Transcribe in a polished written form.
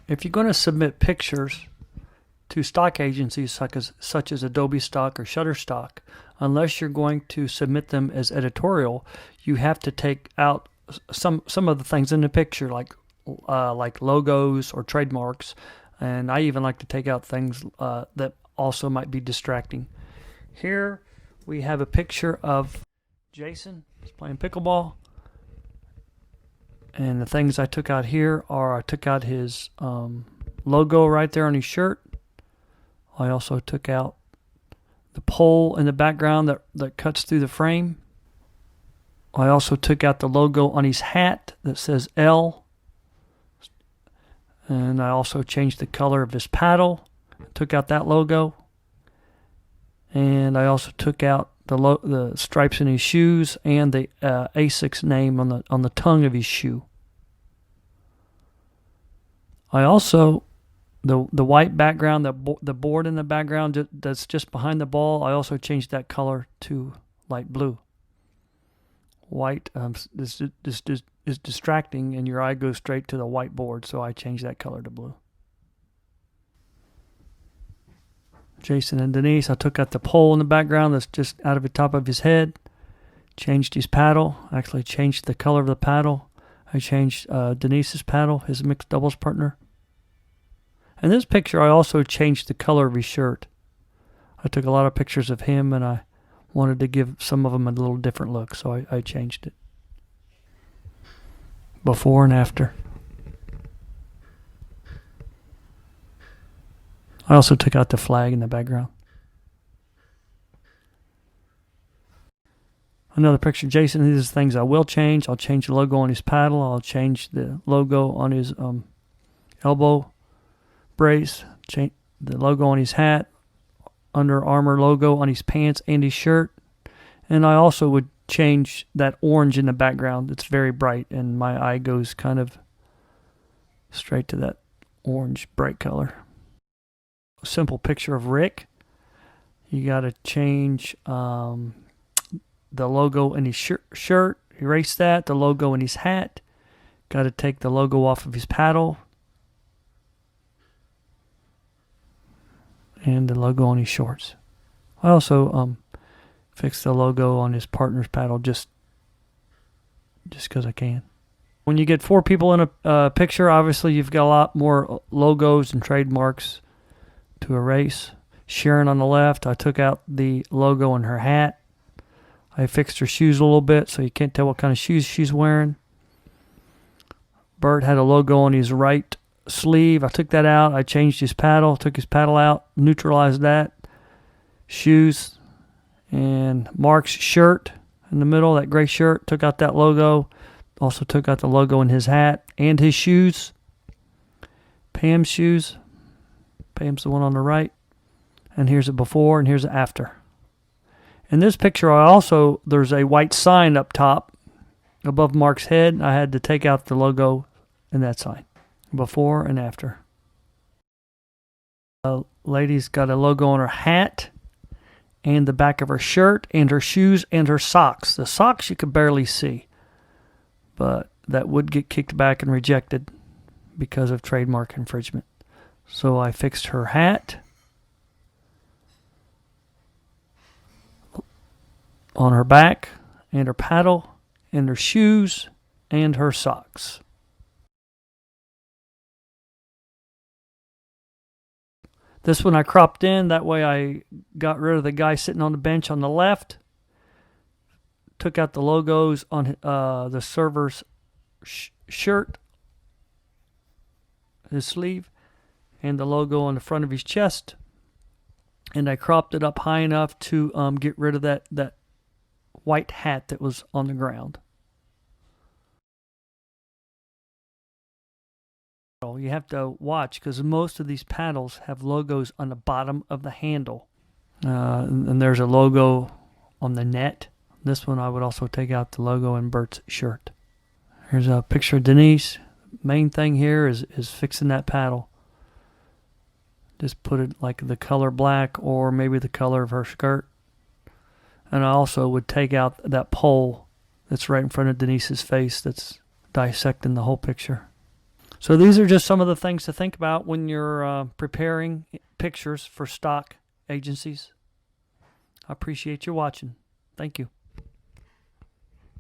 If you're going to submit pictures to stock agencies such as Adobe Stock or Shutterstock, unless you're going to submit them as editorial, you have to take out some of the things in the picture, like logos or trademarks, and I even like to take out things that also might be distracting. Here we have a picture of Jason. He's playing pickleball. And the things I took out here are I took out his logo right there on his shirt. I also took out the pole in the background that cuts through the frame. I also took out the logo on his hat that says L. And I also changed the color of his paddle. Took out that logo. And I also took out the stripes in his shoes and the ASICS name on the tongue of his shoe. I also the white background, the board in the background that's just behind the ball, I also changed that color to light blue. White is distracting, and your eye goes straight to the white board, so I changed that color to blue. Jason and Denise, I took out the pole in the background that's just out of the top of his head, changed his paddle, actually changed the color of the paddle. I changed Denise's paddle, his mixed doubles partner. In this picture, I also changed the color of his shirt. I took a lot of pictures of him, and I wanted to give some of them a little different look, so I changed it. Before and after. I also took out the flag in the background. Another picture of Jason. These are things I will change. I'll change the logo on his paddle. I'll change the logo on his elbow brace. Change the logo on his hat. Under Armour logo on his pants and his shirt. And I also would change that orange in the background. It's very bright, and my eye goes kind of straight to that orange bright color. Simple picture of Rick. You got to change the logo in his shirt, erase that. The logo in his hat. Got to take the logo off of his paddle. And the logo on his shorts. I also fixed the logo on his partner's paddle just because I can. When you get 4 people in a picture, obviously you've got a lot more logos and trademarks to erase. Sharon on the left, I took out the logo on her hat. I fixed her shoes a little bit so you can't tell what kind of shoes she's wearing. Bert had a logo on his right sleeve. I took that out. I changed his paddle, took his paddle out, neutralized that. Shoes. And Mark's shirt in the middle, that gray shirt, took out that logo. Also took out the logo in his hat and his shoes. Pam's shoes. Pam's the one on the right. And here's a before and here's an after. In this picture, there's a white sign up top above Mark's head. I had to take out the logo in that sign. Before and after. The lady's got a logo on her hat and the back of her shirt and her shoes and her socks. The socks you could barely see, but that would get kicked back and rejected because of trademark infringement. So I fixed her hat on her back and her paddle and her shoes and her socks. This one I cropped in. That way I got rid of the guy sitting on the bench on the left. Took out the logos on the server's shirt, his sleeve, and the logo on the front of his chest. And I cropped it up high enough to get rid of that white hat that was on the ground. You have to watch because most of these paddles have logos on the bottom of the handle. And there's a logo on the net. This one I would also take out the logo in Bert's shirt. Here's a picture of Denise. Main thing here is fixing that paddle. Just put it like the color black or maybe the color of her skirt. And I also would take out that pole that's right in front of Denise's face that's dissecting the whole picture. So these are just some of the things to think about when you're preparing pictures for stock agencies. I appreciate you watching. Thank you.